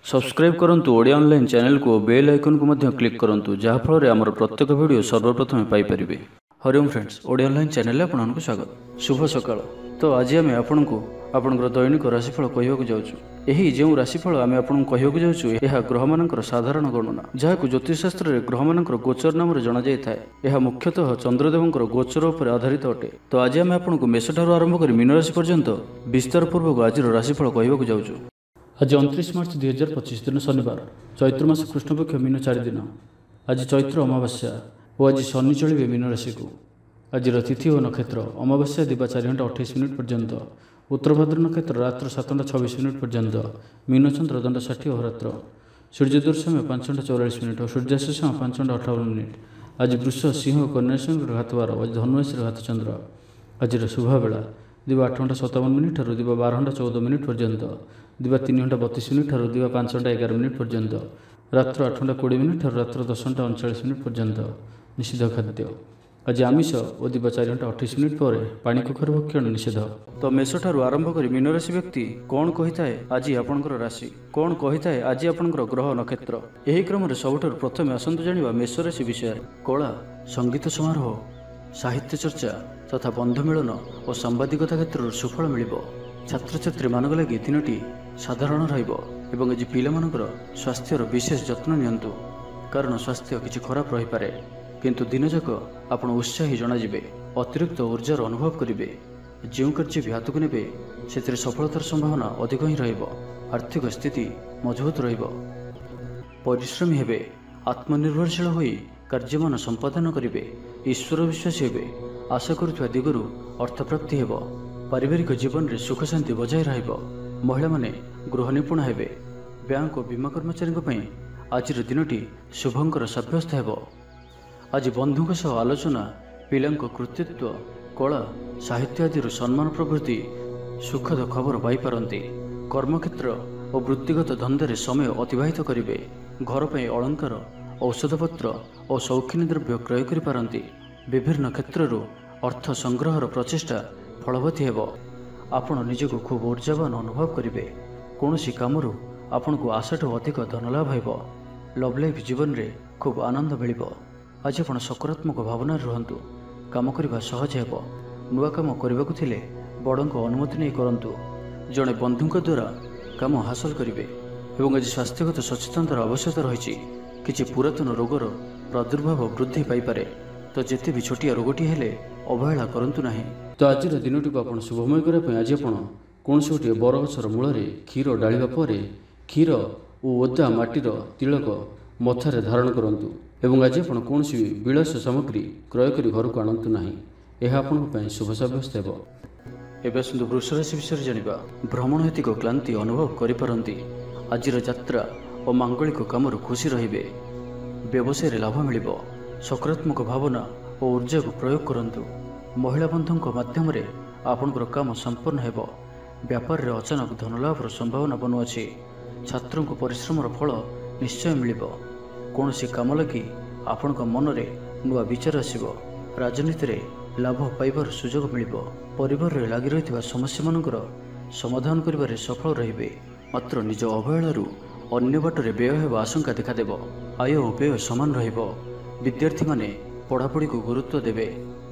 Subscribe करंतु Odia online channel को bell icon को मध्य क्लिक करंतु जहाँ फल आमर प्रत्येक वीडियो सर्वप्रथम Piper. Hariom friends, Odia online channel आपको स्वागत। शुभ सकाळ। तो आज आम आपको आपंकर दैनिक राशिफल कहवाक जाऊँ। यही जो राशिफल आम आपको कहवाक जाऊँ यह ग्रह मानकर साधारण गणना जहाँ ज्योतिषशास्त्र में ग्रह मानकर गोचर नाम जना जाए। यह मुख्यतः चंद्रदेवंकर गोचर पर आधारित अटे। तो आज आम आपको मेष ठार आरंभ कर मीन राशि पर्यंत विस्तार पूर्वक आज राशिफल कहवाक जाऊँ। आज 29 मार्च 2025 दिन शनिवार, चैत्र मास कृष्णपक्ष मीन 4 दिन। आज चैत्र अमावास्या और आज शनि चलिए मीन राशि को। आज तिथि और नक्षत्र अमावास्या दिवा 4 घंटा 28 मिनिट पर्यंत, उत्तर भाद्र नक्षत्र रात्र 7 घंटा 26 मिनिट पर्यंत, मीन चंद्र दंड 60 अहोरात्र, सूर्योदय समय 5 घंटा 44 मिनिट और सूर्यास्त समय 5 घंटा 58 मिनिट। आज वृष सिंह और कन्या सिंह घातवार, आज धनुराशि घात चंद्र। आज शुभ बेला दिवा 8 घंटा 57 मिनिट और दिवा 12 घंटा 14 मिनिट पर्यंत, दिवा 3 घंटा 32 मिनिट और दिवा 5 घंटा 11 मिनिट पर्यंत, रात्र 8 घंटा 20 मिनिट और रात्र 10 घंटा 39 मिनिट पर्यंत। निषिद्ध खाद्य आज आमिष और दिवा 4 घंटा 28 मिनिट पर पानी कखर भक्षण निषेध। तो मेष ठारू आरंभ कर मीन राशि व्यक्ति कौन कही थाए आज आपंकर राशि, कौन कही थाए आज आपंकर ग्रह नक्षत्र। यही क्रम प्रथम प्रथमे आसतु जानिबा मेष राशि विषय। कला, संगीत समारोह, साहित्य चर्चा तथा बंधु मिलन और सांबादिकता क्षेत्र सुफल मिल। छात्र छात्री मान लगी दिनटी साधारण रहिबो। आज पिलामानकर स्वास्थ्यर विशेष जत्न नियंतु, कारण स्वास्थ्य किछि खराब रही पारे, किंतु दिन जाक आपण उत्साही जनाजिबे, अतिरिक्त ऊर्जार अनुभव करिवे। जो कार्य भी हाथ को नेबे से सफलतार संभावना अधिक ही रहिबो। आर्थिक स्थिति मजबूत रहिबो। परिश्रमी हेबे, आत्मनिर्भरशील होई कार्यमान संपादन करिवे। ईश्वर विश्वासी हेबे, आशा करुवा दिगरु अर्थप्राप्ति हेबो। पारिवारिक जीवन में सुख शांति बजाय रहिबो। महिला माने गृह निपुण हेबे। बैंक और बीमा कर्मचारी आज दिनटी शुभंकर साब्यस्त हेबो। आज बंधुक सह आलोचना, पिलांक कृतित्व, कला, साहित्य आदि सम्मान प्रभृति सुखद खबर पाई पारंती। कर्मक्षेत्र और वृत्तिगत धंधे समय अतिबाहित करिवे। घर पर अलंकार, औषधपत्र और शौखिनी द्रव्य क्रय करि पारंती। विभिन्न क्षेत्रରୁ अर्थ संग्रहर प्रचेष्टा फलवती हेबो। आपण निजको खूब ऊर्जावान अनुभव करिवे। कौनसी कामरू आपण को आशाठू अधिक धन लाभ हेबो। लव लाइफ जीवन रे खूब आनंद मिलिबो। आज आपण सकारात्मक भावना रुहंतु। काम करबा सहज हेबो। नुआ काम करबाकू थिले बड़को अनुमति नहीं करंतु। जड़े बंधुक द्वारा काम हासिल करिवे। एवं आज स्वास्थ्यगत सचेतनतार आवश्यकता रही। किछि पुरातन रोगर प्रादुर्भाव वृद्धि पाई पारे, तो जेते भी छोटिया रोगटी हेले अवहेला करंतु नाही। तो आज दिनटी को आपण शुभमय करने आज आपण कौन से गोटे बरगछर मूल क्षीर डालिबा परे क्षीर और ओदा माटीर तिलक मथारे धारण करंतु। एवं आज आपण कौन विलास सामग्री क्रय कर घर को आणंतु नाही। यह आपण शुभ साब्यस्त हेबो। एबे आसंतु वृष राशि विषय जानिबा। भ्रमण हेतुक क्लांति अनुभव करिपारंती। आजिर यात्रा और मांगलिक कामर खुशी रहिबे। व्यवसाय लाभ मिलिबो। सकारात्मक भावना और ऊर्जा को प्रयोग करंतु। महिला बंधुक माध्यम आपणकर काम संपन्न हेबो। व्यापार रे अचानक धन लाभर संभावना बनु अछि। छात्रों को परिश्रमर फल निश्चय मिलिबो। कौनसी काम लगी आपणक मन रे नुआ विचार आसिबो। राजनीति रे लाभ पाइबार सुजोग मिलिबो। परिवार रे लागि रहितबा समस्या मानकर समाधान करिबारे सफल रहिबे। मात्र निज अवहेलारू अन्य बाटरे व्यय हेबा आशंका देखादेबो। आय और व्यय समान रहिबो। विद्यार्थी माने पढ़ापढ़ी को गुरुत्व देवे।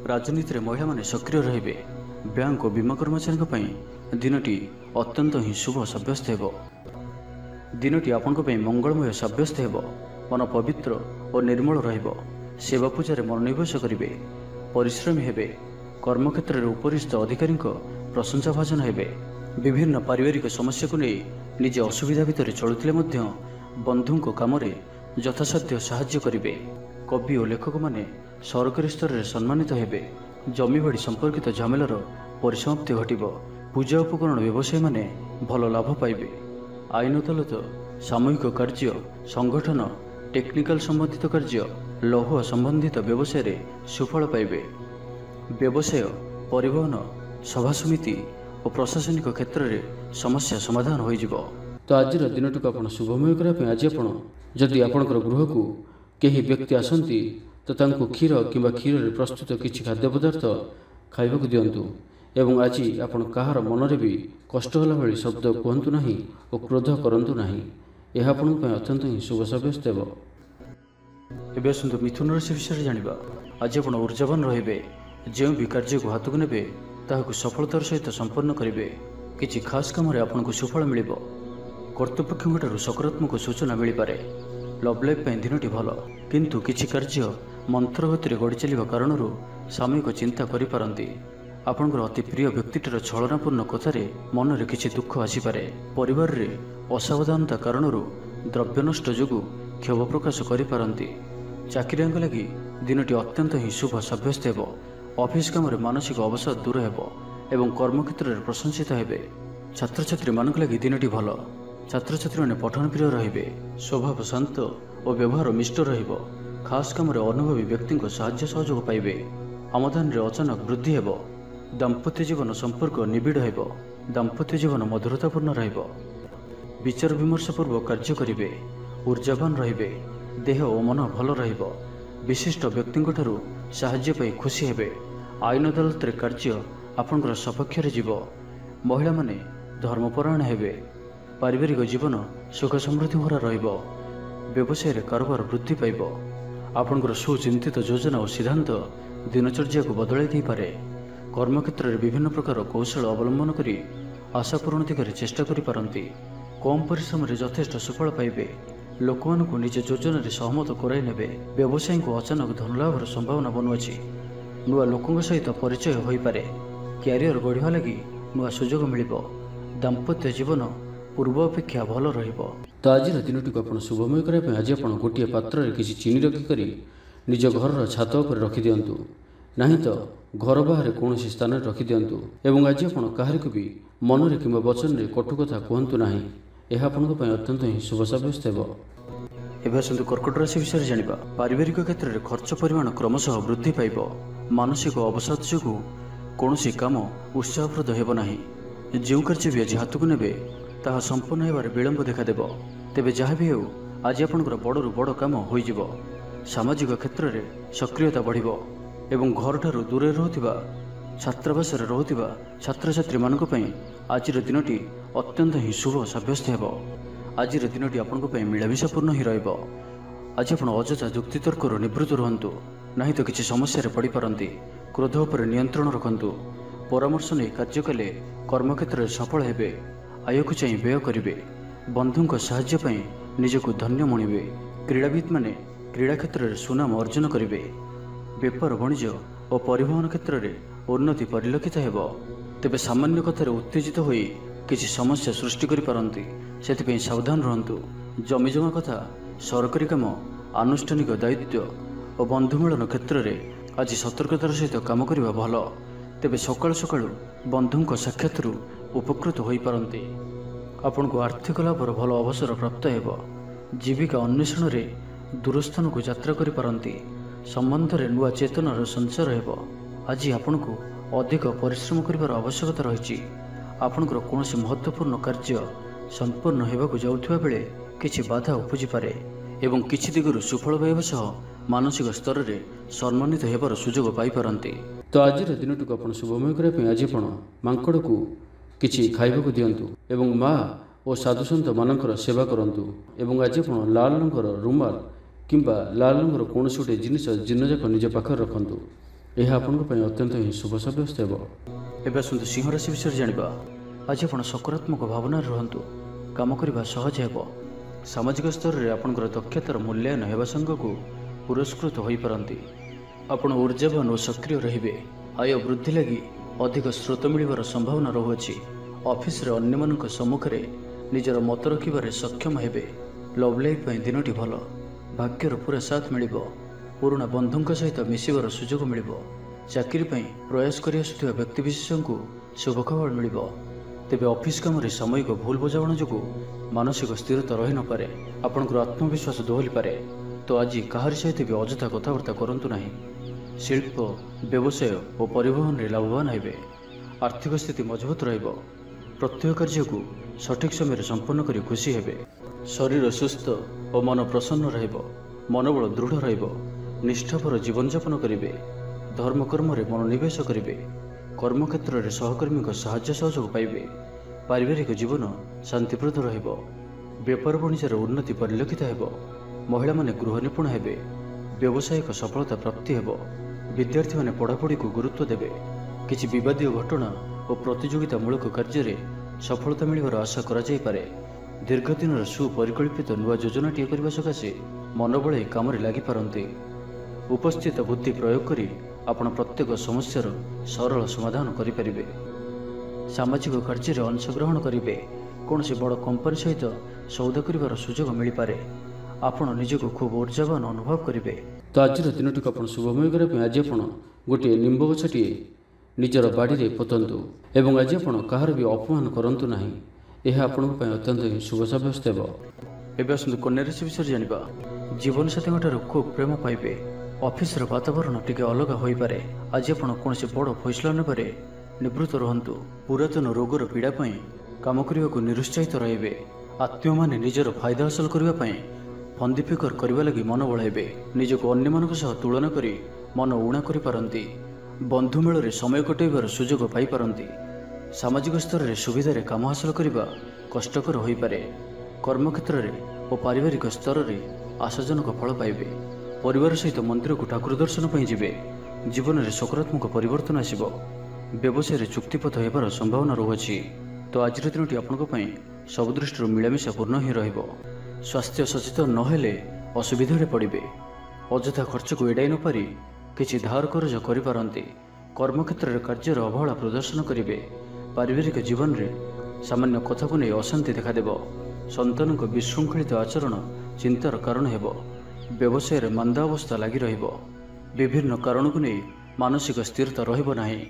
राजनीति में महिला माने सक्रिय रहिबे। बैंक और बीमा कर्मचारी दिनटी अत्यंत ही शुभ साब्यस्त हेबो। दिनटी आपनक पई मंगलमय साब्यस्त हेबो। मन पवित्र और निर्मल रहिबो। सेवा पूजा रे मनोनिवेश करिवे। परिश्रमी हेबे। कर्मक्षेत्र रे उपरिस्थ अधिकारी प्रशंसा भाजन हेबे। विभिन्न पारिवारिक समस्या को नहीं निजे असुविधा भितर चलुथिले मध्य बंधुक काम रे यथासाध्य साहाय्य करिवे। कवि और लेखक माने सरकारी स्तर में सम्मानित हेबे। जमी बाड़ी संपर्कित झमेलार परिसमाप्ति घटिबो। पूजा उपकरण व्यवसायी माने भल लाभ पाइबे। आईन अदालत, सामूहिक कार्य, संगठन, टेक्निकल संबंधित कार्य, लौह संबंधित व्यवसाय रे सुफल पाइबे। व्यवसाय, परिवहन, सभा समिति और प्रशासनिक क्षेत्र में समस्या समाधान हो जिवो। तो आज दिनटी को आपण शुभमय करने आज आपण जदि आपणकर गृह को कहीं व्यक्ति आसती तो तांको क्षीर किंबा क्षीर रे प्रस्तुत किछि खाद्य पदार्थ खाइबाकू दियंतु। एवं आज आपण कहार मनरे भी कष्ट होला भली शब्द कहंतु नाही और क्रोध करंतु नाही। ଏହା ଆପଣଙ୍କ ପାଇଁ ଅତ୍ୟନ୍ତ ହିଁ ଶୁଭ ସାବ୍ୟସ୍ତ ହେବ। ଏବେ ଆସନ୍ତୁ ମିଥୁନ ରାଶି ବିଷୟରେ ଜାଣିବା। ଆଜି ଆପଣ ଊର୍ଜାବାନ ରହିବେ। ଯେଉଁ ବି କାର୍ଯ୍ୟକୁ ହାତକୁ ନେବେ ତାହାକୁ ସଫଳତାର ସହିତ ସମ୍ପନ୍ନ କରିବେ। କିଛି ଖାସ୍ କାମରେ ଆପଣଙ୍କୁ ସୁଫଳ ମିଳିବ। କର୍ତ୍ତୃପକ୍ଷଙ୍କଠାରୁ ସକାରାତ୍ମକ ସୂଚନା ମିଳିପାରେ। ଲଭ୍ ଲାଇଫ୍ ପାଇଁ ଦିନଟି ଭଲ, କିନ୍ତୁ କିଛି କାର୍ଯ୍ୟ ମନ୍ଥର ଗତିରେ ଗଡ଼ି ଚାଲିବା କାରଣରୁ ସାମୟିକ ଚିନ୍ତା କରିପାରନ୍ତି। ଆପଣଙ୍କର ଅତି ପ୍ରିୟ ବ୍ୟକ୍ତିଟିର ଛଳନାପୂର୍ଣ୍ଣ କଥାରେ ମନରେ କିଛି ଦୁଃଖ ଆସିପାରେ। ପରିବାରରେ ଅସାବଧାନତା କାରଣରୁ ଦ୍ରବ୍ୟ ନଷ୍ଟ ଯୋଗୁଁ କ୍ଷୋଭ ପ୍ରକାଶ କରିପାରନ୍ତି। ଚାକିରିଆଙ୍କ ଲାଗି ଦିନଟି ଅତ୍ୟନ୍ତ ହିଁ ଶୁଭ ସାବ୍ୟସ୍ତ ହେବ। ଅଫିସ୍ କାମରେ ମାନସିକ ଅବସାଦ ଦୂର ହେବ ଏବଂ କର୍ମକ୍ଷେତ୍ରରେ ପ୍ରଶଂସିତ ହେବେ। ଛାତ୍ରଛାତ୍ରୀମାନଙ୍କ ଲାଗି ଦିନଟି ଭଲ। ଛାତ୍ରଛାତ୍ରୀମାନେ ପଠନ ପ୍ରିୟ ରହିବେ। ସ୍ୱଭାବ ଶାନ୍ତ ଓ ବ୍ୟବହାର ମିଷ୍ଟ ରହିବ। ଖାସ୍ କାମରେ ଅନୁଭବୀ ବ୍ୟକ୍ତିଙ୍କ ସାହାଯ୍ୟ ସହଯୋଗ ପାଇବେ। ଆମଦାନୀରେ ଅଚାନକ ବୃଦ୍ଧି ହେବ। ଦାମ୍ପତ୍ୟ ଜୀବନ ସମ୍ପର୍କ ନିବିଡ଼ ହେବ। ଦାମ୍ପତ୍ୟ ଜୀବନ ମଧୁରତାପୂର୍ଣ୍ଣ ରହିବ। ବିଚାର ବିମର୍ଶ ପୂର୍ବକ କାର୍ଯ୍ୟ କରିବେ। ଊର୍ଜାବାନ ରହିବେ। ଦେହ ଓ ମନ ଭଲ ରହିବ। ବିଶିଷ୍ଟ ବ୍ୟକ୍ତିଙ୍କଠାରୁ ସାହାଯ୍ୟ ପାଇ ଖୁସି ହେବେ। ଆଇନ ଅଦାଲତରେ କାର୍ଯ୍ୟ ଆପଣଙ୍କର ସପକ୍ଷରେ ଯିବ। ମହିଳାମାନେ ଧର୍ମପରାୟଣ ହେବେ। ପାରିବାରିକ ଜୀବନ ସୁଖ ସମୃଦ୍ଧି ଭରା ରହିବ। ବ୍ୟବସାୟରେ କାରବାର ବୃଦ୍ଧି ପାଇବ। ଆପଣଙ୍କର ସୁଚିନ୍ତିତ ଯୋଜନା ଓ ସିଦ୍ଧାନ୍ତ ଦିନଚର୍ଯ୍ୟାକୁ ବଦଳାଇ ଦେଇପାରେ। କର୍ମକ୍ଷେତ୍ରରେ ବିଭିନ୍ନ ପ୍ରକାର କୌଶଳ ଅବଲମ୍ବନ କରି ଆଶା ପୂରଣ ଦିଗରେ ଚେଷ୍ଟା କରିପାରନ୍ତି। କମ୍ ପରିଶ୍ରମରେ ଯଥେଷ୍ଟ ସୁଫଳ ପାଇବେ। ଲୋକମାନଙ୍କୁ ନିଜ ଯୋଜନାରେ ସହମତ କରାଇ ନେବେ। ବ୍ୟବସାୟୀଙ୍କୁ ଅଚାନକ ଧନଲାଭର ସମ୍ଭାବନା ବନୁଅଛି। ନୂଆ ଲୋକଙ୍କ ସହିତ ପରିଚୟ ହୋଇପାରେ। କ୍ୟାରିୟର ଗଢ଼ିବା ଲାଗି ନୂଆ ସୁଯୋଗ ମିଳିବ। ଦାମ୍ପତ୍ୟ ଜୀବନ ପୂର୍ବ ଅପେକ୍ଷା ଭଲ ରହିବ। ତ ଆଜିର ଦିନଟିକୁ ଆପଣ ଶୁଭମୟ କରିବା ପାଇଁ ଆଜି ଆପଣ ଗୋଟିଏ ପାତ୍ରରେ କିଛି ଚିନି ରଖିକରି ନିଜ ଘରର ଛାତ ଉପରେ ରଖିଦିଅନ୍ତୁ। ନାହିଁ ତ ଘର ବାହାରେ କୌଣସି ସ୍ଥାନରେ ରଖିଦିଅନ୍ତୁ। ଏବଂ ଆଜି ଆପଣ କାହାରିକୁ ବି ମନରେ କିମ୍ବା ବଚନରେ କଟୁ କଥା କୁହନ୍ତୁ ନାହିଁ। ଏହା ଆପଣଙ୍କ ପାଇଁ ଅତ୍ୟନ୍ତ ହିଁ ଶୁଭ ସାବ୍ୟସ୍ତ ହେବ। ଏବେ ଆସନ୍ତୁ କର୍କଟ ରାଶି ବିଷୟରେ ଜାଣିବା। ପାରିବାରିକ କ୍ଷେତ୍ରରେ ଖର୍ଚ୍ଚ ପରିମାଣ କ୍ରମଶଃ ବୃଦ୍ଧି ପାଇବ। ମାନସିକ ଅବସାଦ ଯୋଗୁଁ କୌଣସି କାମ ଉତ୍ସାହପ୍ରଦ ହେବ ନାହିଁ। ଯେଉଁ କାର୍ଯ୍ୟ ବି ଆଜି ହାତକୁ ନେବେ ତାହା ସମ୍ପୂର୍ଣ୍ଣ ହେବାରେ ବିଳମ୍ବ ଦେଖାଦେବ। ତେବେ ଯାହା ବି ହେଉ ଆଜି ଆପଣଙ୍କର ବଡ଼ରୁ ବଡ଼ କାମ ହୋଇଯିବ। ସାମାଜିକ କ୍ଷେତ୍ରରେ ସକ୍ରିୟତା ବଢ଼ିବ ଏବଂ ଘରଠାରୁ ଦୂରରେ ରହୁଥିବା ଛାତ୍ରାବାସରେ ରହୁଥିବା ଛାତ୍ରଛାତ୍ରୀମାନଙ୍କ ପାଇଁ ଆଜିର ଦିନଟି ଅତ୍ୟନ୍ତ ହିଁ ଶୁଭ ସାବ୍ୟସ୍ତ ହେବ। ଆଜିର ଦିନଟି ଆପଣଙ୍କ ପାଇଁ ମିଳାମିଶାପୂର୍ଣ୍ଣ ହିଁ ରହିବ। ଆଜି ଆପଣ ଅଯଥା ଯୁକ୍ତିତର୍କରୁ ନିବୃତ୍ତ ରୁହନ୍ତୁ, ନାହିଁ ତ କିଛି ସମସ୍ୟାରେ ପଡ଼ିପାରନ୍ତି। କ୍ରୋଧ ଉପରେ ନିୟନ୍ତ୍ରଣ ରଖନ୍ତୁ। ପରାମର୍ଶ ନେଇ କାର୍ଯ୍ୟ କଲେ କର୍ମକ୍ଷେତ୍ରରେ ସଫଳ ହେବେ। ଆୟକୁ ଚାହିଁ ବ୍ୟୟ କରିବେ। ବନ୍ଧୁଙ୍କ ସାହାଯ୍ୟ ପାଇଁ ନିଜକୁ ଧନ୍ୟ ମଣିବେ। କ୍ରୀଡ଼ାବିତ୍ମାନେ କ୍ରୀଡ଼ା କ୍ଷେତ୍ରରେ ସୁନାମ ଅର୍ଜନ କରିବେ। ବେପାର ବାଣିଜ୍ୟ ଓ ପରିବହନ କ୍ଷେତ୍ରରେ ଉନ୍ନତି ପରିଲକ୍ଷିତ ହେବ। ତେବେ ସାମାନ୍ୟ କଥାରେ ଉତ୍ତେଜିତ ହୋଇ କିଛି ସମସ୍ୟା ସୃଷ୍ଟି କରିପାରନ୍ତି। ସେଥିପାଇଁ ସାବଧାନ ରୁହନ୍ତୁ। ଜମିଜମା କଥା, ସରକାରୀ କାମ, ଆନୁଷ୍ଠାନିକ ଦାୟିତ୍ୱ ଓ ବନ୍ଧୁମିଳନ କ୍ଷେତ୍ରରେ ଆଜି ସତର୍କତାର ସହିତ କାମ କରିବା ଭଲ। ତେବେ ସକାଳୁ ସକାଳୁ ବନ୍ଧୁଙ୍କ ସାକ୍ଷାତରୁ ଉପକୃତ ହୋଇପାରନ୍ତି। ଆପଣଙ୍କୁ ଆର୍ଥିକ ଲାଭର ଭଲ ଅବସର ପ୍ରାପ୍ତ ହେବ। ଜୀବିକା ଅନ୍ୱେଷଣରେ ଦୂରସ୍ଥାନକୁ ଯାତ୍ରା କରିପାରନ୍ତି। ସମ୍ବନ୍ଧରେ ନୂଆ ଚେତନାର ସଞ୍ଚାର ହେବ। ଆଜି ଆପଣଙ୍କୁ ଅଧିକ ପରିଶ୍ରମ କରିବାର ଆବଶ୍ୟକତା ରହିଛି। ଆପଣଙ୍କର କୌଣସି ମହତ୍ତ୍ୱପୂର୍ଣ୍ଣ କାର୍ଯ୍ୟ ସମ୍ପୂର୍ଣ୍ଣ ହେବାକୁ ଯାଉଥିବା ବେଳେ କିଛି ବାଧା ଉପୁଜିପାରେ ଏବଂ କିଛି ଦିଗରୁ ସୁଫଳ ପାଇବା ସହ ମାନସିକ ସ୍ତରରେ ସମ୍ମାନିତ ହେବାର ସୁଯୋଗ ପାଇପାରନ୍ତି। ତ ଆଜିର ଦିନଟିକୁ ଆପଣ ଶୁଭମୟ କରିବା ପାଇଁ ଆଜି ଆପଣ ମାଙ୍କଡ଼କୁ କିଛି ଖାଇବାକୁ ଦିଅନ୍ତୁ ଏବଂ ମା ଓ ସାଧୁସନ୍ଥମାନଙ୍କର ସେବା କରନ୍ତୁ। ଏବଂ ଆଜି ଆପଣ ଲାଲ ରଙ୍ଗର ରୁମାଲ କିମ୍ବା ଲାଲ ରଙ୍ଗର କୌଣସି ଗୋଟିଏ ଜିନିଷଯାକ ନିଜ ପାଖରେ ରଖନ୍ତୁ। ଏହା ଆପଣଙ୍କ ପାଇଁ ଅତ୍ୟନ୍ତ ହିଁ ଶୁଭ ସାବ୍ୟସ୍ତ ହେବ। ଏବେ ଆସନ୍ତୁ ସିଂହ ରାଶି ବିଷୟରେ ଜାଣିବା। ଆଜି ଆପଣ ସକାରାତ୍ମକ ଭାବନାରେ ରୁହନ୍ତୁ। କାମ କରିବା ସହଜ ହେବ। ସାମାଜିକ ସ୍ତରରେ ଆପଣଙ୍କର ଦକ୍ଷତାର ମୂଲ୍ୟାୟନ ହେବା ସାଙ୍ଗକୁ ପୁରସ୍କୃତ ହୋଇପାରନ୍ତି। ଆପଣ ଊର୍ଜାବାନ ଓ ସକ୍ରିୟ ରହିବେ। ଆୟ ବୃଦ୍ଧି ଲାଗି ଅଧିକ ସ୍ରୋତ ମିଳିବାର ସମ୍ଭାବନା ରହୁଅଛି। ଅଫିସରେ ଅନ୍ୟମାନଙ୍କ ସମ୍ମୁଖରେ ନିଜର ମତ ରଖିବାରେ ସକ୍ଷମ ହେବେ। ଲଭ୍ ଲାଇଫ୍ ପାଇଁ ଦିନଟି ଭଲ। ଭାଗ୍ୟର ପୁରା ସାଥ ମିଳିବ। ପୁରୁଣା ବନ୍ଧୁଙ୍କ ସହିତ ମିଶିବାର ସୁଯୋଗ ମିଳିବ। ଚାକିରି ପାଇଁ ପ୍ରୟାସ କରି ଆସୁଥିବା ବ୍ୟକ୍ତିବିଶେଷଙ୍କୁ ଶୁଭ ଖବର ମିଳିବ। ତେବେ ଅଫିସ୍ କାମରେ ସାମୟିକ ଭୁଲ ବୁଝାମଣା ଯୋଗୁଁ ମାନସିକ ସ୍ଥିରତା ରହିନପାରେ। ଆପଣଙ୍କର ଆତ୍ମବିଶ୍ୱାସ ଦୋହଲିପାରେ। ତ ଆଜି କାହାରି ସହିତ ବି ଅଯଥା କଥାବାର୍ତ୍ତା କରନ୍ତୁ ନାହିଁ। ଶିଳ୍ପ, ବ୍ୟବସାୟ ଓ ପରିବହନରେ ଲାଭବାନ ହେବେ। ଆର୍ଥିକ ସ୍ଥିତି ମଜବୁତ ରହିବ। ପ୍ରତ୍ୟେକ କାର୍ଯ୍ୟକୁ ସଠିକ୍ ସମୟରେ ସମ୍ପନ୍ନ କରି ଖୁସି ହେବେ। ଶରୀର ସୁସ୍ଥ ଓ ମନ ପ୍ରସନ୍ନ ରହିବ। ମନୋବଳ ଦୃଢ଼ ରହିବ। ନିଷ୍ଠାପର ଜୀବନଯାପନ କରିବେ। ଧର୍ମକର୍ମରେ ମନୋନିବେଶ କରିବେ। କର୍ମକ୍ଷେତ୍ରରେ ସହକର୍ମୀଙ୍କ ସାହାଯ୍ୟ ସହଯୋଗ ପାଇବେ। ପାରିବାରିକ ଜୀବନ ଶାନ୍ତିପ୍ରଦ ରହିବ। ବେପାର ବାଣିଜ୍ୟର ଉନ୍ନତି ପରିଲକ୍ଷିତ ହେବ। ମହିଳାମାନେ ଗୃହ ନିପୁଣ ହେବେ। ବ୍ୟବସାୟିକ ସଫଳତା ପ୍ରାପ୍ତି ହେବ। ବିଦ୍ୟାର୍ଥୀମାନେ ପଢ଼ାପଢ଼ିକୁ ଗୁରୁତ୍ୱ ଦେବେ। କିଛି ବିବାଦୀୟ ଘଟଣା ଓ ପ୍ରତିଯୋଗିତାମୂଳକ କାର୍ଯ୍ୟରେ ସଫଳତା ମିଳିବାର ଆଶା କରାଯାଇପାରେ। ଦୀର୍ଘଦିନର ସୁପରିକଳ୍ପିତ ନୂଆ ଯୋଜନାଟିଏ କରିବା ସକାଶେ ମନ ବଳାଇ କାମରେ ଲାଗିପାରନ୍ତି। ଉପସ୍ଥିତ ବୁଦ୍ଧି ପ୍ରୟୋଗ କରି ଆପଣ ପ୍ରତ୍ୟେକ ସମସ୍ୟାର ସରଳ ସମାଧାନ କରିପାରିବେ। ସାମାଜିକ କାର୍ଯ୍ୟରେ ଅଂଶଗ୍ରହଣ କରିବେ। କୌଣସି ବଡ଼ କମ୍ପାନୀ ସହିତ ସୌଦା କରିବାର ସୁଯୋଗ ମିଳିପାରେ। ଆପଣ ନିଜକୁ ଖୁବ୍ ଉର୍ଜାବାନ ଅନୁଭବ କରିବେ। ତ ଆଜିର ଦିନଟିକୁ ଆପଣ ଶୁଭମୟ କରିବା ପାଇଁ ଆଜି ଆପଣ ଗୋଟିଏ ନିମ୍ବ ଗଛଟିଏ ନିଜର ବାଡ଼ିରେ ପୋତନ୍ତୁ ଏବଂ ଆଜି ଆପଣ କାହାର ବି ଅପମାନ କରନ୍ତୁ ନାହିଁ। ଏହା ଆପଣଙ୍କ ପାଇଁ ଅତ୍ୟନ୍ତ ଶୁଭ ସାବ୍ୟସ୍ତ ହେବ। ଏବେ ଆସନ୍ତୁ କନ୍ୟା ରାଶି ବିଷୟରେ ଜାଣିବା। ଜୀବନସାଥୀଙ୍କଠାରୁ ଖୁବ୍ ପ୍ରେମ ପାଇବେ। ଅଫିସର ବାତାବରଣ ଟିକେ ଅଲଗା ହୋଇପାରେ। ଆଜି ଆପଣ କୌଣସି ବଡ଼ ଫଇସଲା ନେବାରେ ନିବୃତ୍ତ ରୁହନ୍ତୁ। ପୁରାତନ ରୋଗର ପୀଡ଼ା ପାଇଁ କାମ କରିବାକୁ ନିରୁତ୍ସାହିତ ରହିବେ। ଆତ୍ମୀୟମାନେ ନିଜର ଫାଇଦା ହାସଲ କରିବା ପାଇଁ ଫନ୍ଦି ଫିକର କରିବା ଲାଗି ମନ ବଳାଇବେ। ନିଜକୁ ଅନ୍ୟମାନଙ୍କ ସହ ତୁଳନା କରି ମନ ଉଣା କରିପାରନ୍ତି। ବନ୍ଧୁ ମେଳରେ ସମୟ କଟାଇବାର ସୁଯୋଗ ପାଇପାରନ୍ତି। ସାମାଜିକ ସ୍ତରରେ ସୁବିଧାରେ କାମ ହାସଲ କରିବା କଷ୍ଟକର ହୋଇପାରେ। କର୍ମକ୍ଷେତ୍ରରେ ଓ ପାରିବାରିକ ସ୍ତରରେ ଆଶାଜନକ ଫଳ ପାଇବେ। ପରିବାର ସହିତ ମନ୍ଦିରକୁ ଠାକୁର ଦର୍ଶନ ପାଇଁ ଯିବେ। ଜୀବନରେ ସକାରାତ୍ମକ ପରିବର୍ତ୍ତନ ଆସିବ। ବ୍ୟବସାୟରେ ଚୁକ୍ତିପଥ ହେବାର ସମ୍ଭାବନା ରହୁଅଛି। ତ ଆଜିର ଦିନଟି ଆପଣଙ୍କ ପାଇଁ ସବୁ ଦୃଷ୍ଟିରୁ ମିଳାମିଶା ପୂର୍ଣ୍ଣ ହିଁ ରହିବ। ସ୍ୱାସ୍ଥ୍ୟ ସଚେତନ ନହେଲେ ଅସୁବିଧାରେ ପଡ଼ିବେ। ଅଯଥା ଖର୍ଚ୍ଚକୁ ଏଡ଼ାଇ ନପାରି କିଛି ଧାର କରଜ କରିପାରନ୍ତି। କର୍ମକ୍ଷେତ୍ରରେ କାର୍ଯ୍ୟର ଅବହେଳା ପ୍ରଦର୍ଶନ କରିବେ। ପାରିବାରିକ ଜୀବନରେ ସାମାନ୍ୟ କଥାକୁ ନେଇ ଅଶାନ୍ତି ଦେଖାଦେବ। ସନ୍ତାନଙ୍କ ବିଶୃଙ୍ଖଳିତ ଆଚରଣ ଚିନ୍ତାର କାରଣ ହେବ। ବ୍ୟବସାୟରେ ମାନ୍ଦା ଅବସ୍ଥା ଲାଗି ରହିବ। ବିଭିନ୍ନ କାରଣକୁ ନେଇ ମାନସିକ ସ୍ଥିରତା ରହିବ ନାହିଁ।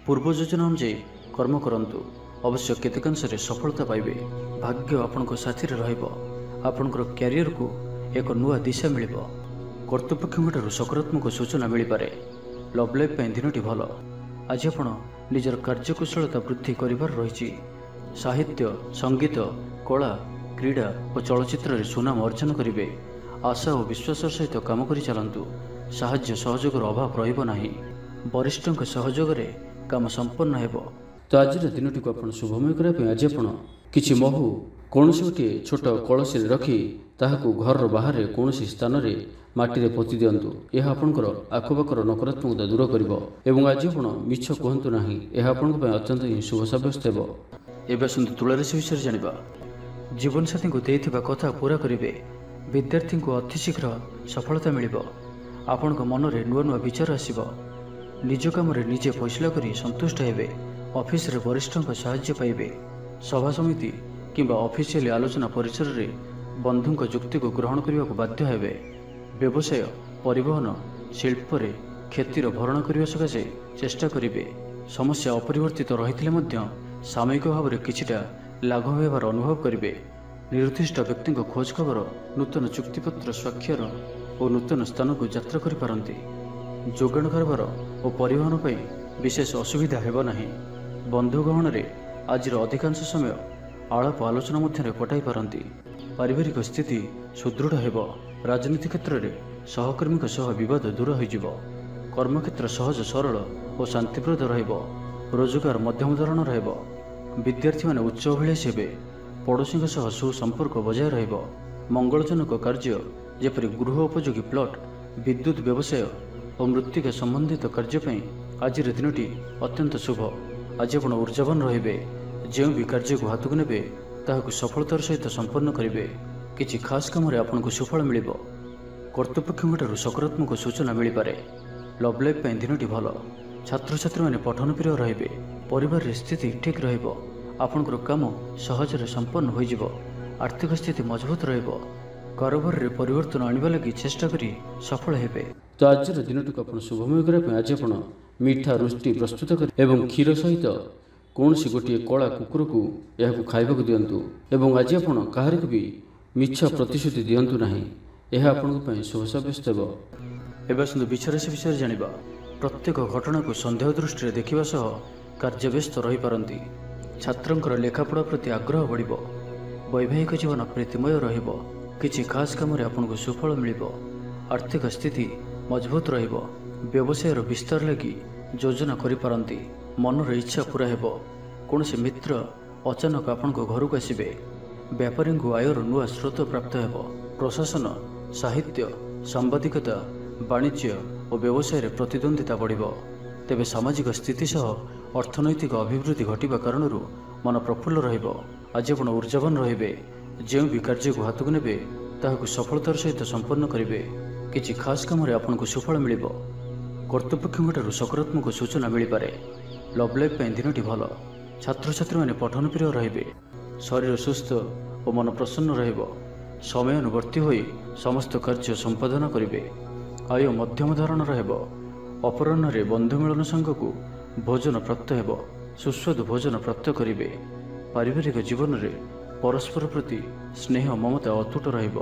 ପୂର୍ବ ଯୋଜନା ଅନୁଯାୟୀ କର୍ମ କରନ୍ତୁ। ଅବଶ୍ୟ କେତେକାଂଶରେ ସଫଳତା ପାଇବେ। ଭାଗ୍ୟ ଆପଣଙ୍କ ସାଥିରେ ରହିବ। ଆପଣଙ୍କର କ୍ୟାରିୟରକୁ ଏକ ନୂଆ ଦିଶା ମିଳିବ। କର୍ତ୍ତୃପକ୍ଷଙ୍କଠାରୁ ସକାରାତ୍ମକ ସୂଚନା ମିଳିପାରେ। ଲଭ୍ ଲାଇଫ୍ ପାଇଁ ଦିନଟି ଭଲ। ଆଜି ଆପଣ ନିଜର କାର୍ଯ୍ୟକୁଶଳତା ବୃଦ୍ଧି କରିବାର ରହିଛି। ସାହିତ୍ୟ, ସଙ୍ଗୀତ, କଳା, କ୍ରୀଡ଼ା ଓ ଚଳଚ୍ଚିତ୍ରରେ ସୁନାମ ଅର୍ଜନ କରିବେ। ଆଶା ଓ ବିଶ୍ୱାସର ସହିତ କାମ କରି ଚାଲନ୍ତୁ। ସାହାଯ୍ୟ ସହଯୋଗର ଅଭାବ ରହିବ ନାହିଁ। ବରିଷ୍ଠଙ୍କ ସହଯୋଗରେ କାମ ସମ୍ପନ୍ନ ହେବ। ତ ଆଜିର ଦିନଟିକୁ ଆପଣ ଶୁଭମୟ କରିବା ପାଇଁ ଆଜି ଆପଣ କିଛି ମହୁ କୌଣସି ଗୋଟିଏ ଛୋଟ କଳସୀରେ ରଖି ତାହାକୁ ଘରର ବାହାରେ କୌଣସି ସ୍ଥାନରେ ମାଟିରେ ପୋତି ଦିଅନ୍ତୁ। ଏହା ଆପଣଙ୍କର ଆଖପାଖର ନକାରାତ୍ମକତା ଦୂର କରିବ ଏବଂ ଆଜି ଆପଣ ମିଛ କୁହନ୍ତୁ ନାହିଁ। ଏହା ଆପଣଙ୍କ ପାଇଁ ଅତ୍ୟନ୍ତ ହିଁ ଶୁଭ ସାବ୍ୟସ୍ତ ହେବ। ଏବେ ଆସନ୍ତୁ ତୁଳା ରାଶି ବିଷୟରେ ଜାଣିବା। ଜୀବନସାଥୀଙ୍କୁ ଦେଇଥିବା କଥା ପୁରା କରିବେ। ବିଦ୍ୟାର୍ଥୀଙ୍କୁ ଅତି ଶୀଘ୍ର ସଫଳତା ମିଳିବ। ଆପଣଙ୍କ ମନରେ ନୂଆ ନୂଆ ବିଚାର ଆସିବ। ନିଜ କାମରେ ନିଜେ ଫଇସଲା କରି ସନ୍ତୁଷ୍ଟ ହେବେ। ଅଫିସରେ ବରିଷ୍ଠଙ୍କ ସାହାଯ୍ୟ ପାଇବେ। ସଭା ସମିତି କିମ୍ବା ଅଫିସିଆଲି ଆଲୋଚନା ପରିସରରେ ବନ୍ଧୁଙ୍କ ଯୁକ୍ତିକୁ ଗ୍ରହଣ କରିବାକୁ ବାଧ୍ୟ ହେବେ। ବ୍ୟବସାୟ, ପରିବହନ, ଶିଳ୍ପରେ କ୍ଷତିର ଭରଣ କରିବା ସକାଶେ ଚେଷ୍ଟା କରିବେ। ସମସ୍ୟା ଅପରିବର୍ତ୍ତିତ ରହିଥିଲେ ମଧ୍ୟ ସାମୟିକ ଭାବରେ କିଛିଟା ଲାଘବ ହେବାର ଅନୁଭବ କରିବେ। ନିର୍ଦ୍ଦିଷ୍ଟ ବ୍ୟକ୍ତିଙ୍କ ଖୋଜ ଖବର, ନୂତନ ଚୁକ୍ତିପତ୍ର ସ୍ୱାକ୍ଷର ଓ ନୂତନ ସ୍ଥାନକୁ ଯାତ୍ରା କରିପାରନ୍ତି। ଯୋଗାଣ କାରବାର ଓ ପରିବହନ ପାଇଁ ବିଶେଷ ଅସୁବିଧା ହେବ ନାହିଁ। ବନ୍ଧୁ ଗହଣରେ ଆଜିର ଅଧିକାଂଶ ସମୟ ଆଳାପ ଆଲୋଚନା ମଧ୍ୟରେ କଟାଇ ପାରନ୍ତି। ପାରିବାରିକ ସ୍ଥିତି ସୁଦୃଢ଼ ହେବ। ରାଜନୀତି କ୍ଷେତ୍ରରେ ସହକର୍ମୀଙ୍କ ସହ ବିବାଦ ଦୂର ହୋଇଯିବ। କର୍ମକ୍ଷେତ୍ର ସହଜ ସରଳ ଓ ଶାନ୍ତିପ୍ରଦ ରହିବ। ରୋଜଗାର ମଧ୍ୟମ ଧରଣର ହେବ। ବିଦ୍ୟାର୍ଥୀମାନେ ଉଚ୍ଚ ଅଭିଳାଷୀ ହେବେ। ପଡ଼ୋଶୀଙ୍କ ସହ ସୁସମ୍ପର୍କ ବଜାୟ ରହିବ। ମଙ୍ଗଳଜନକ କାର୍ଯ୍ୟ ଯେପରି ଗୃହ ଉପଯୋଗୀ ପ୍ଲଟ୍, ବିଦ୍ୟୁତ୍ ବ୍ୟବସାୟ ଓ ମୃତ୍ତିକା ସମ୍ବନ୍ଧିତ କାର୍ଯ୍ୟ ପାଇଁ ଆଜିର ଦିନଟି ଅତ୍ୟନ୍ତ ଶୁଭ। ଆଜି ଆପଣ ଉର୍ଜାବାନ ରହିବେ। ଯେଉଁ ବି କାର୍ଯ୍ୟକୁ ହାତକୁ ନେବେ ତାହାକୁ ସଫଳତାର ସହିତ ସମ୍ପନ୍ନ କରିବେ। କିଛି ଖାସ୍ କାମରେ ଆପଣଙ୍କୁ ସୁଫଳ ମିଳିବ। କର୍ତ୍ତୃପକ୍ଷଙ୍କଠାରୁ ସକାରାତ୍ମକ ସୂଚନା ମିଳିପାରେ। ଲଭ୍ ଲାଇଫ୍ ପାଇଁ ଦିନଟି ଭଲ। ଛାତ୍ରଛାତ୍ରୀମାନେ ପଠନପ୍ରିୟ ରହିବେ। ପରିବାରରେ ସ୍ଥିତି ଠିକ୍ ରହିବ। ଆପଣଙ୍କର କାମ ସହଜରେ ସମ୍ପନ୍ନ ହୋଇଯିବ। ଆର୍ଥିକ ସ୍ଥିତି ମଜବୁତ ରହିବ। କାରବାରରେ ପରିବର୍ତ୍ତନ ଆଣିବା ଲାଗି ଚେଷ୍ଟା କରି ସଫଳ ହେବେ। ତ ଆଜିର ଦିନଟିକୁ ଆପଣ ଶୁଭମୟ କରିବା ପାଇଁ ଆଜି ଆପଣ ମିଠା ରୁଟି ପ୍ରସ୍ତୁତ କରି ଏବଂ କ୍ଷୀର ସହିତ କୌଣସି ଗୋଟିଏ କଳା କୁକୁରକୁ ଏହାକୁ ଖାଇବାକୁ ଦିଅନ୍ତୁ ଏବଂ ଆଜି ଆପଣ କାହାରିକୁ ବି ମିଛ ପ୍ରତିଶ୍ରୁତି ଦିଅନ୍ତୁ ନାହିଁ। ଏହା ଆପଣଙ୍କ ପାଇଁ ଶୁଭ ସାବ୍ୟସ୍ତ ହେବ। ଏବେ ଆସନ୍ତୁ ବୃଷ ରାଶି ବିଷୟରେ ଜାଣିବା। ପ୍ରତ୍ୟେକ ଘଟଣାକୁ ସନ୍ଦେହ ଦୃଷ୍ଟିରେ ଦେଖିବା ସହ କାର୍ଯ୍ୟବ୍ୟସ୍ତ ରହିପାରନ୍ତି। ଛାତ୍ରଙ୍କର ଲେଖାପଢ଼ା ପ୍ରତି ଆଗ୍ରହ ବଢ଼ିବ। ବୈବାହିକ ଜୀବନ ପ୍ରୀତିମୟ ରହିବ। କିଛି ଖାସ୍ କାମରେ ଆପଣଙ୍କୁ ସୁଫଳ ମିଳିବ। ଆର୍ଥିକ ସ୍ଥିତି ମଜବୁତ ରହିବ। ବ୍ୟବସାୟର ବିସ୍ତାର ଲାଗି ଯୋଜନା କରିପାରନ୍ତି। ମନର ଇଚ୍ଛା ପୂରା ହେବ। କୌଣସି ମିତ୍ର ଅଚାନକ ଆପଣଙ୍କ ଘରକୁ ଆସିବେ। व्यापारी आयर नुआ स्रोत प्राप्त हेब। प्रशासन, साहित्य, सांबादिकता, वाणिज्य और व्यवसाय रे प्रतिद्वंदिता बढ़िब। तेबे सामाजिक स्थिति सह अर्थनैतिक अभिवृद्धि घटिबा कारणरू मन प्रफुल्ल रहिब। आज आपण ऊर्जावान रहिबे। जो भी कार्य को हाथ को नेबे ताहाकु सफलतार सहित संपन्न करिवे। किछि खास काम रे आपनको सुफल मिलिब। कर्तृपक्षठारु सकारात्मक सूचना मिल पारे। लव लाइफ दिनटी भल। छात्र छात्री मैंने पठन प्रिय रहिबे। शरीर सुस्थ और मन प्रसन्न रहिब। समय अनुवर्ती होई समस्त कार्य संपादन करिवे। आय मध्यम धरण रहिब। अपराह्न रे बंधु मिलन संघ को भोजन प्राप्त हेब। सुस्वादु भोजन प्राप्त करिवे। पारिवारिक जीवन रे परस्पर प्रति स्नेह ममता अतुट रहिब।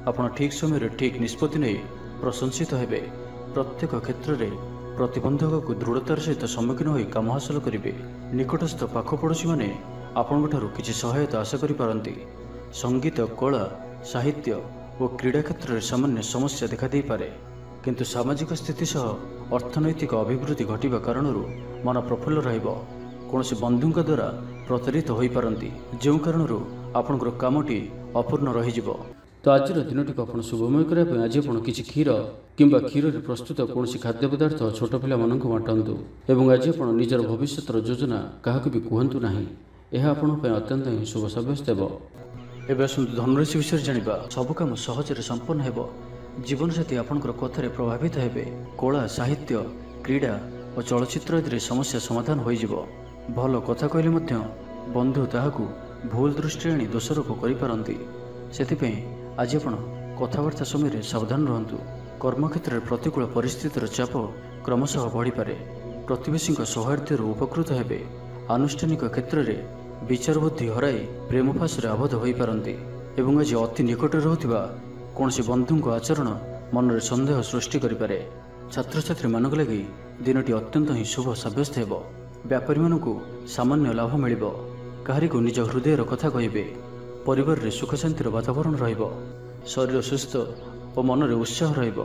आपण ठीक समय रे ठीक निष्पत्ति नहीं प्रशंसित हेबे। प्रत्येक क्षेत्र में प्रतिबंधक को दृढ़तार सहित सम्मुखीन होई काम हासिल करिवे। निकटस्थ पाख पड़ोशी माने आपणठारु किछि सहायता आशा करि पारंती। संगीत, कला, साहित्य और क्रीड़ा क्षेत्र में सामान्य समस्या देखा दे पारे। किंतु सामाजिक स्थिति सह अर्थनैतिक अभिवृद्धि घटिबा कारणरू मन प्रफुल्ल रहिब। कौनसी बंधुଙ୍କ द्वारा प्रतारित होई पारंती, जो कारणरू आपणकर कामटी अपूर्ण रहिजिब। तो आज दिनटी को आप शुभमय करने आज आप किसी क्षीर किंबा क्षीर प्रस्तुत कौन खाद्य पदार्थ छोट पिला बांटतु एवं आज आप निजर भविष्य योजना क्या भी कहतु ना। यह अत्यंत ही शुभ सब्यस्त हो। एवं आसतु धनुराशि विषय जाना। सब कम सहजरे संपन्न हो। जीवन साथी आपंकर कथार प्रभावित हेबे। कला, साहित्य, क्रीड़ा और चलचित्र आदि समस्या समाधान हो। भल कथा कहले बंधु ताहाकू भूल दृष्टि आनी दोषारोप करिपारंती। सेथिपई आज आपण कथबार्ता समय सावधान रहंतु। कर्मक्षेत्र में प्रतिकूल परिस्थितिर चाप क्रमशः बढ़ी पारे। प्रतिवेशी सौहार्द्य उपकृत हेबे। आनुष्ठानिक क्षेत्र में विचार बुद्धि हराई प्रेम फास आबद्ध हो पारंती। एवं आज अति निकट रहूथिबा कौनसी बंधु आचरण मन में संदेह सृष्टि करिपारे। छात्र छात्री मानक लगी दिनटी अत्यंत ही शुभ सब्यस्त हेबो। व्यापारी मानकु सामान्य लाभ मिलिबो। काहारी को निज हृदयर कथा कहिबे। परिवार रे सुख शांतिर वातावरण रहिब। शरीर सुस्थ और मन में उत्साह रहिब।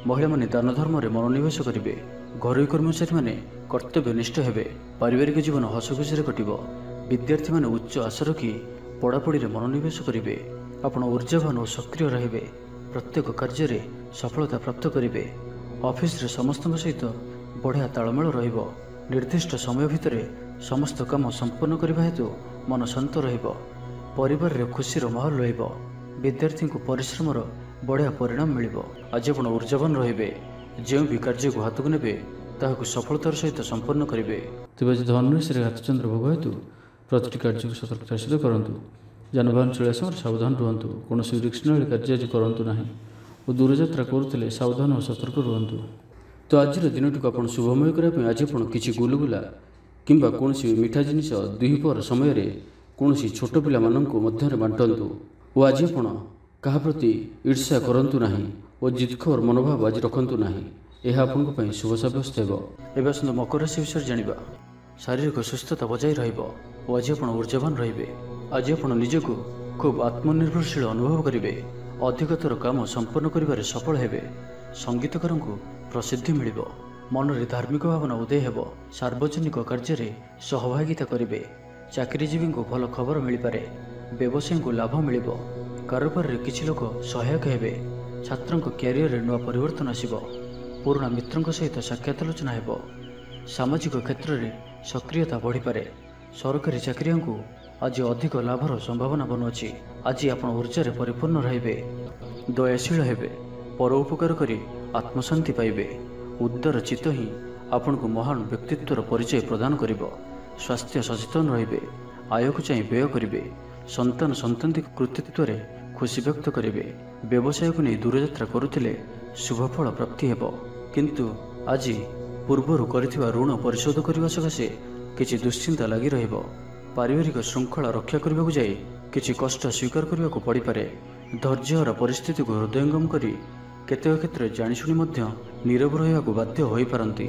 महिला माने दान धर्म रे मनोनिवेश करिवे। घरोई कर्मचारी माने कर्तव्यनिष्ठ हेबे। पारिवारिक जीवन हसखुशी कटिब। विद्यार्थी माने उच्च आशा रखी पढ़ापढ़ी रे मनोनिवेश करिवे। आपण ऊर्जावान और सक्रिय रहिबे। प्रत्येक कार्य रे सफलता प्राप्त करिवे। ऑफिस रे समस्त सहित बढ़िया तालमेल रहिब। निर्दिष्ट समय भितर समस्त काम संपन्न करबा हेतु मन शांत रहिब। परिवार रे खुशीर माहौल रहिब। विद्यार्थी को परिश्रम बढ़िया परिणाम मिलिब। आज आप ऊर्जावान रहिबे। जो भी कार्य को हाथ को नेबे ताहाकु सफलतार सहित संपन्न करिवे। तेज धनुराशि हाथचंद्र भोग हेतु प्रति कार्य को सतर्कता सहित करंतु। जानवाहन चलिया समय सावधान रुहतु। कौन रिस्क ना कार्य आज करूँ ना और दूरयात्रा करुले सावधान और सतर्क रुहतु। तो आज दिन को आप शुभमय करने आज आप किसी गुलगुला किंबा कौन मीठा जिनिस दुहीपर समय कौन छोट पिला मध्य बांटतु। और आज आप क्या प्रति ईर्ष्या करूँ ना और जिदखोर मनोभाव आज रखु ना। यह आपन शुभ सब्यस्त हो। एवं आसतु मकर राशि विषय जाना। शारीरिक सुस्थता बजाय रहा। आज आप ऊर्जावान रे। आज आप निजक खूब आत्मनिर्भरशील अनुभव करेंगे। अधिकतर काम संपन्न कर सफल हेबे। संगीतकार को प्रसिद्धि मिल। मन में धार्मिक भावना उदय हो। सार्वजनिक कार्य में सहभागिता करेंगे। चाकरीजीवी को भल खबर मिल पारे। व्यवसायी को लाभ मिल। कारोबार रे किछि लोक सहायक हेबे। छात्रों क्यारियर रे नुआ परिवर्तन आसिबो। पुराना मित्रों सहित साक्षात आलोचना हेबो। सामाजिक क्षेत्र में सक्रियता बढ़ी पारे। सरकारी चाकरियों को आज अधिक लाभर संभावना बनुअछि। आज आप ऊर्जा परिपूर्ण रहिबे। दयाशील हेबे। परोपकार करी आत्मशांति पाइबे। उदार चित्त ही आपन को महान व्यक्तित्वर परिचय प्रदान करिबो। स्वास्थ्य सचेतन रहिबे। आय को चाहि व्यय करिबे। संतान संतति कृतित्व खुशी व्यक्त करेंगे। व्यवसाय को नहीं दूरयात्रा करुले शुभफल प्राप्ति हेब। किंतु आज पूर्वर करिथिबा ऋण परिशोध करने सकाशे किछि दुश्चिंता लगी रहिब। पारिवारिक श्रृंखला रक्षा करने जाए किछि कष्ट स्वीकार करने को पड़ पारे। धैर्यहरा परिस्थिति को हृदयंगम करी केतेक क्षेत्र जाशुणी नीरव रहा बाध्य हो पारती।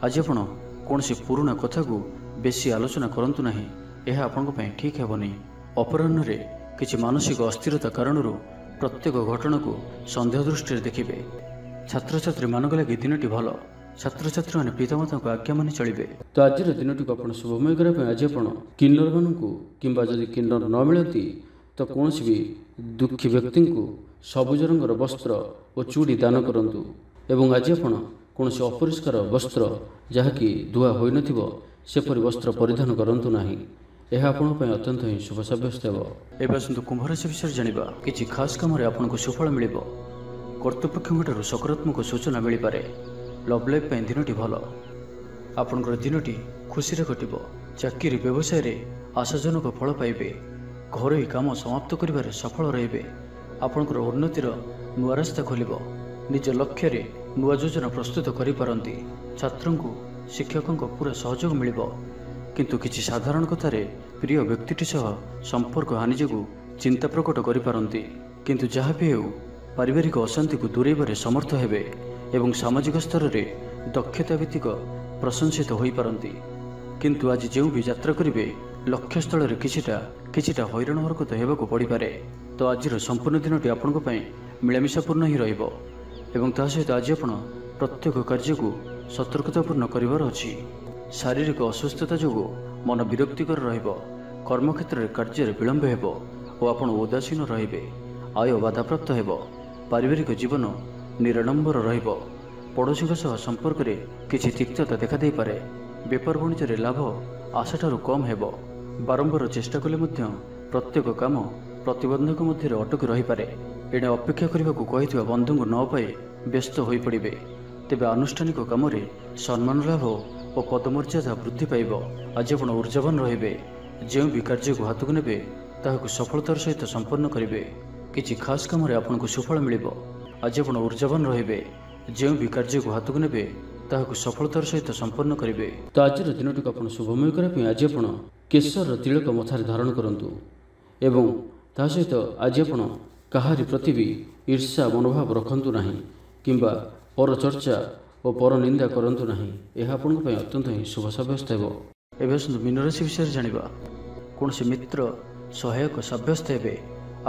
आज आप कौन पुराना कथा को बेसी आलोचना करंतु नहीं। यह आपण ठीक हेबनी। अपराह्न किछि मानसिक अस्थिरता कारण प्रत्येक घटना को संदेह दृष्टि देखिए। छात्र छात्री मानक लगी दिनटी भल। छात्र छात्री मैंने पितामाता को आज्ञा मानि चलिए। तो आज दिनटी को आप शुभमय करने आज आप किन्नर मानू कि जदि किन्नर न मिलती ତ କୌଣସି ବି ଦୁଃଖୀ ବ୍ୟକ୍ତିଙ୍କୁ ସବୁଜ ରଙ୍ଗର ବସ୍ତ୍ର ଓ ଚୁଡ଼ି ଦାନ କରନ୍ତୁ। ଏବଂ ଆଜି ଆପଣ କୌଣସି ଅପରିଷ୍କାର ବସ୍ତ୍ର ଯାହାକି ଧୁଆ ହୋଇନଥିବ ସେପରି ବସ୍ତ୍ର ପରିଧାନ କରନ୍ତୁ ନାହିଁ। ଏହା ଆପଣଙ୍କ ପାଇଁ ଅତ୍ୟନ୍ତ ହିଁ ଶୁଭ ସାବ୍ୟସ୍ତ ହେବ। ଏବେ ଆସନ୍ତୁ କୁମ୍ଭ ରାଶି ବିଷୟରେ ଜାଣିବା। କିଛି ଖାସ କାମରେ ଆପଣଙ୍କୁ ସୁଫଳ ମିଳିବ। କର୍ତ୍ତୃପକ୍ଷଙ୍କଠାରୁ ସକାରାତ୍ମକ ସୂଚନା ମିଳିପାରେ। ଲଭ୍ ଲାଇଫ୍ ପାଇଁ ଦିନଟି ଭଲ। ଆପଣଙ୍କର ଦିନଟି ଖୁସିରେ କଟିବ। ଚାକିରି ବ୍ୟବସାୟରେ ଆଶାଜନକ ଫଳ ପାଇବେ। ଘରୋଇ କାମ ସମାପ୍ତ କରିବାରେ ସଫଳ ରହିବେ। ଆପଣଙ୍କର ଉନ୍ନତିର ନୂଆ ରାସ୍ତା ଖୋଲିବ। ନିଜ ଲକ୍ଷ୍ୟରେ ନୂଆ ଯୋଜନା ପ୍ରସ୍ତୁତ କରିପାରନ୍ତି। ଛାତ୍ରଙ୍କୁ ଶିକ୍ଷକଙ୍କ ପୁରା ସହଯୋଗ ମିଳିବ। କିନ୍ତୁ କିଛି ସାଧାରଣ କଥାରେ ପ୍ରିୟ ବ୍ୟକ୍ତିଟି ସହ ସମ୍ପର୍କ ହାନି ଯୋଗୁଁ ଚିନ୍ତା ପ୍ରକଟ କରିପାରନ୍ତି। କିନ୍ତୁ ଯାହା ବି ହେଉ ପାରିବାରିକ ଅଶାନ୍ତିକୁ ଦୂରେଇବାରେ ସମର୍ଥ ହେବେ ଏବଂ ସାମାଜିକ ସ୍ତରରେ ଦକ୍ଷତା ଭିତ୍ତିକ ପ୍ରଶଂସିତ ହୋଇପାରନ୍ତି। କିନ୍ତୁ ଆଜି ଯେଉଁ ବି ଯାତ୍ରା କରିବେ ଲକ୍ଷ୍ୟସ୍ଥଳରେ କିଛିଟା ହଇରାଣ ହରକତ ହେବାକୁ ପଡ଼ିପାରେ। ତ ଆଜିର ସମ୍ପୂର୍ଣ୍ଣ ଦିନଟି ଆପଣଙ୍କ ପାଇଁ ମିଳାମିଶାପୂର୍ଣ୍ଣ ହିଁ ରହିବ ଏବଂ ତା ସହିତ ଆଜି ଆପଣ ପ୍ରତ୍ୟେକ କାର୍ଯ୍ୟକୁ ସତର୍କତାପୂର୍ଣ୍ଣ କରିବାର ଅଛି। ଶାରୀରିକ ଅସୁସ୍ଥତା ଯୋଗୁଁ ମନ ବିରକ୍ତିକର ରହିବ। କର୍ମକ୍ଷେତ୍ରରେ କାର୍ଯ୍ୟରେ ବିଳମ୍ବ ହେବ ଓ ଆପଣ ଉଦାସୀନ ରହିବେ। ଆୟ ବାଧାପ୍ରାପ୍ତ ହେବ। ପାରିବାରିକ ଜୀବନ ନିରାଡମ୍ବର ରହିବ। ପଡ଼ୋଶୀଙ୍କ ସହ ସମ୍ପର୍କରେ କିଛି ତିକ୍ତତା ଦେଖାଦେଇପାରେ। ବେପାର ବାଣିଜ୍ୟରେ ଲାଭ ଆଶାଠାରୁ କମ୍ ହେବ। ବାରମ୍ବାର ଚେଷ୍ଟା କଲେ ମଧ୍ୟ ପ୍ରତ୍ୟେକ କାମ ପ୍ରତିବନ୍ଧକ ମଧ୍ୟରେ ଅଟକି ରହିପାରେ। ଏଣେ ଅପେକ୍ଷା କରିବାକୁ କହିଥିବା ବନ୍ଧୁଙ୍କୁ ନ ପାଇ ବ୍ୟସ୍ତ ହୋଇପଡ଼ିବେ। ତେବେ ଆନୁଷ୍ଠାନିକ କାମରେ ସମ୍ମାନ ଲାଭ ଓ ପଦମର୍ଯ୍ୟାଦା ବୃଦ୍ଧି ପାଇବ। ଆଜି ଆପଣ ଊର୍ଜାବାନ ରହିବେ। ଯେଉଁ ବି କାର୍ଯ୍ୟକୁ ହାତକୁ ନେବେ ତାହାକୁ ସଫଳତାର ସହିତ ସମ୍ପନ୍ନ କରିବେ। କିଛି ଖାସ କାମରେ ଆପଣଙ୍କୁ ସୁଫଳ ମିଳିବ। ଆଜି ଆପଣ ଊର୍ଜାବାନ ରହିବେ। ଯେଉଁ ବି କାର୍ଯ୍ୟକୁ ହାତକୁ ନେବେ ତାହାକୁ ସଫଳତାର ସହିତ ସମ୍ପନ୍ନ କରିବେ। ତ ଆଜିର ଦିନଟିକୁ ଆପଣ ଶୁଭମୟ କରିବା ପାଇଁ ଆଜି ଆପଣ କେଶରର ତିଳକ ମଥାରେ ଧାରଣ କରନ୍ତୁ ଏବଂ ତା ସହିତ ଆଜି ଆପଣ କାହାରି ପ୍ରତି ବି ଈର୍ଷା ମନୋଭାବ ରଖନ୍ତୁ ନାହିଁ କିମ୍ବା ପରଚର୍ଚ୍ଚା ଓ ପରନିନ୍ଦା କରନ୍ତୁ ନାହିଁ। ଏହା ଆପଣଙ୍କ ପାଇଁ ଅତ୍ୟନ୍ତ ହିଁ ଶୁଭ ସାବ୍ୟସ୍ତ ହେବ। ଏବେ ଆସନ୍ତୁ ମୀନରାଶି ବିଷୟରେ ଜାଣିବା। କୌଣସି ମିତ୍ର ସହାୟକ ସାବ୍ୟସ୍ତ ହେବେ।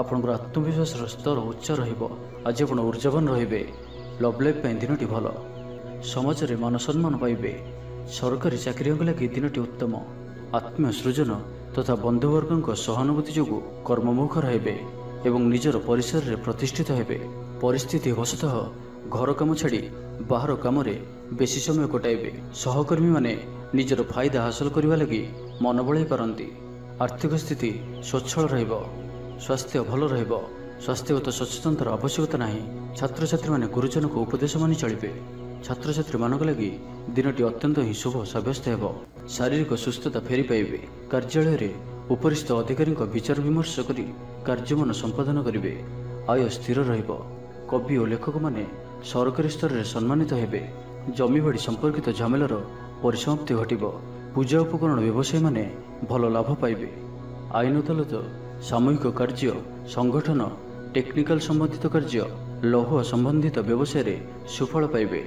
ଆପଣଙ୍କର ଆତ୍ମବିଶ୍ୱାସର ସ୍ତର ଉଚ୍ଚ ରହିବ। ଆଜି ଆପଣ ଊର୍ଜାବାନ ରହିବେ। ଲଭ୍ ଲାଇଫ୍ ପାଇଁ ଦିନଟି ଭଲ। ସମାଜରେ ମାନ ସମ୍ମାନ ପାଇବେ। ସରକାରୀ ଚାକିରିଙ୍କ ଲାଗି ଦିନଟି ଉତ୍ତମ। ଆତ୍ମୀୟ ସୃଜନ ତଥା ବନ୍ଧୁବର୍ଗଙ୍କ ସହାନୁଭୂତି ଯୋଗୁଁ କର୍ମମୁଖର ହେବେ ଏବଂ ନିଜର ପରିସରରେ ପ୍ରତିଷ୍ଠିତ ହେବେ। ପରିସ୍ଥିତି ବଶତଃ ଘର କାମ ଛାଡ଼ି ବାହାର କାମରେ ବେଶୀ ସମୟ କଟାଇବେ। ସହକର୍ମୀମାନେ ନିଜର ଫାଇଦା ହାସଲ କରିବା ଲାଗି ମନ ବଳାଇ ପାରନ୍ତି। ଆର୍ଥିକ ସ୍ଥିତି ସ୍ୱଚ୍ଛଳ ରହିବ। ସ୍ୱାସ୍ଥ୍ୟ ଭଲ ରହିବ। ସ୍ୱାସ୍ଥ୍ୟଗତ ସଚେତନତାର ଆବଶ୍ୟକତା ନାହିଁ। ଛାତ୍ରଛାତ୍ରୀମାନେ ଗୁରୁଜନଙ୍କ ଉପଦେଶ ମାନି ଚଳିବେ। ଛାତ୍ରଛାତ୍ରୀମାନଙ୍କ ଲାଗି ଦିନଟି ଅତ୍ୟନ୍ତ ହିଁ ଶୁଭ ସାବ୍ୟସ୍ତ ହେବ। ଶାରୀରିକ ସୁସ୍ଥତା ଫେରି ପାଇବେ। କାର୍ଯ୍ୟାଳୟରେ ଉପରିସ୍ଥ ଅଧିକାରୀଙ୍କ ବିଚାର ବିମର୍ଶ କରି କାର୍ଯ୍ୟମାନ ସମ୍ପାଦନ କରିବେ। ଆୟ ସ୍ଥିର ରହିବ। କବି ଓ ଲେଖକମାନେ ସରକାରୀ ସ୍ତରରେ ସମ୍ମାନିତ ହେବେ। ଜମିବାଡ଼ି ସମ୍ପର୍କିତ ଝାମେଲାର ପରିସମାପ୍ତି ଘଟିବ। ପୂଜା ଉପକରଣ ବ୍ୟବସାୟୀମାନେ ଭଲ ଲାଭ ପାଇବେ। ଆଇନ ଅଦାଲତ, ସାମୂହିକ କାର୍ଯ୍ୟ, ସଂଗଠନ, ଟେକ୍ନିକାଲ ସମ୍ବନ୍ଧିତ କାର୍ଯ୍ୟ, ଲୌହ ସମ୍ବନ୍ଧିତ ବ୍ୟବସାୟରେ ସୁଫଳ ପାଇବେ।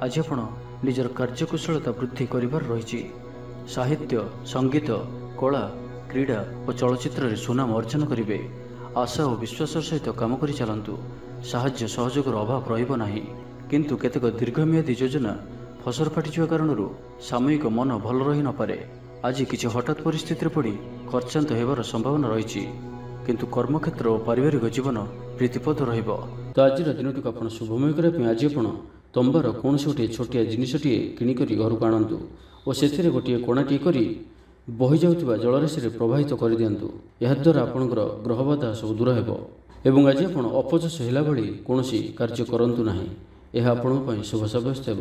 ଆଜି ଆପଣ ନିଜର କାର୍ଯ୍ୟକୁଶଳତା ବୃଦ୍ଧି କରିବାର ରହିଛି। ସାହିତ୍ୟ, ସଙ୍ଗୀତ, କଳା, କ୍ରୀଡ଼ା ଓ ଚଳଚ୍ଚିତ୍ରରେ ସୁନାମ ଅର୍ଜନ କରିବେ। ଆଶା ଓ ବିଶ୍ୱାସର ସହିତ କାମ କରି ଚାଲନ୍ତୁ। ସାହାଯ୍ୟ ସହଯୋଗର ଅଭାବ ରହିବ ନାହିଁ। କିନ୍ତୁ କେତେକ ଦୀର୍ଘମିଆଦୀ ଯୋଜନା ଫସର ଫାଟିଯିବା କାରଣରୁ ସାମୟିକ ମନ ଭଲ ରହିନପାରେ। ଆଜି କିଛି ହଠାତ୍ ପରିସ୍ଥିତିରେ ପଡ଼ି ଖର୍ଚ୍ଚାନ୍ତ ହେବାର ସମ୍ଭାବନା ରହିଛି। କିନ୍ତୁ କର୍ମକ୍ଷେତ୍ର ଓ ପାରିବାରିକ ଜୀବନ ପ୍ରୀତିପଦ ରହିବ। ତ ଆଜିର ଦିନଟିକୁ ଆପଣ ଶୁଭମୟ କରିବା ପାଇଁ ଆଜି ଆପଣ ତମ୍ବାର କୌଣସି ଗୋଟିଏ ଛୋଟିଆ ଜିନିଷଟିଏ କିଣିକରି ଘରକୁ ଆଣନ୍ତୁ ଓ ସେଥିରେ ଗୋଟିଏ କୋଣାଟିଏ କରି ବହିଯାଉଥିବା ଜଳରାଶିରେ ପ୍ରବାହିତ କରିଦିଅନ୍ତୁ। ଏହାଦ୍ୱାରା ଆପଣଙ୍କର ଗ୍ରହବାଧା ସବୁ ଦୂର ହେବ ଏବଂ ଆଜି ଆପଣ ଅପଯଶ ହେଲା ଭଳି କୌଣସି କାର୍ଯ୍ୟ କରନ୍ତୁ ନାହିଁ। ଏହା ଆପଣଙ୍କ ପାଇଁ ଶୁଭ ସାବ୍ୟସ୍ତ ହେବ।